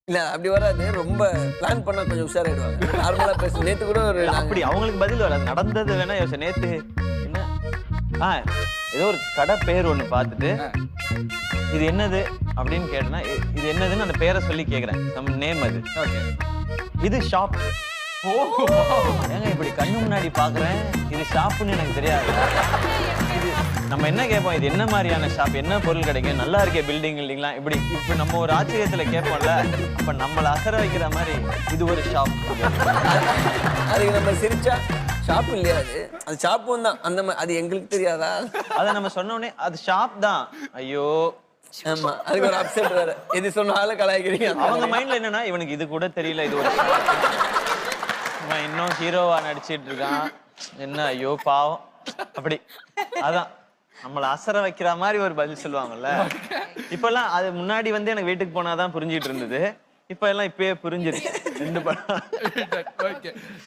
இல்ல அப்படி வராது. ரொம்ப பிளான் பண்ணா கொஞ்சம் உஷாராயிடுவாங்க. நார்மலா பேச நேத்து கூட ஒரு அப்படி அவங்களுக்கு பதில் வராது. நடந்தது வேணா யோசி. நேத்து என்ன ஏதோ ஒரு கடை பேர் ஒண்ணு பார்த்துட்டு இது என்னது அப்படின்னு கேட்டேன்னா இது என்னதுன்னு அந்த பேரை சொல்லி கேக்குறேன். நம்ம நேம் அது. ஓகே. இது ஷாப். ஓ ஏங்க இப்படி கண்ணு முன்னாடி பாக்குறேன். இது ஷாப்னு எனக்கு தெரியாது. இது நம்ம என்ன கேட்போம், இது என்ன மாதிரியான ஷாப், என்ன பொருள் கிடைக்கும், நல்லா இருக்கே பில்டிங் இல்லைங்களா, இப்படி நம்ம ஒரு ஆச்சரியத்துல கேட்போம்ல. அப்ப நம்மள அசர வைக்கிற மாதிரி இது ஒரு ஷாப். அதுக்கு நம்ம சிரிச்சா ஷாப் இல்லையா அது ஷாப்பும் தான் அந்த மாதிரி. அது எங்களுக்கு தெரியாதா? அதை நம்ம சொன்ன உடனே அது ஷாப் தான். ஐயோ ஆமா அதுக்கு ஒரு அப்செட் வேற. எது சொன்னாலும் கலாய்க்கிறீங்க. அவங்க மைண்ட்ல என்னன்னா இவனுக்கு இது கூட தெரியல, இது ஒரு shop. இவன் இன்னும் ஹீரோவா நடிச்சிட்டு இருக்கான் என்ன, ஐயோ பாவம். அப்படி அதான் நம்மள அசர வைக்கிற மாதிரி ஒரு பதில் சொல்லுவாங்கல்ல. இப்பெல்லாம் அது முன்னாடி வந்து எனக்கு வீட்டுக்கு போனாதான் புரிஞ்சிட்டு இருந்தது. இப்ப எல்லாம் இப்பயே புரிஞ்சிருச்சு. 2 படம்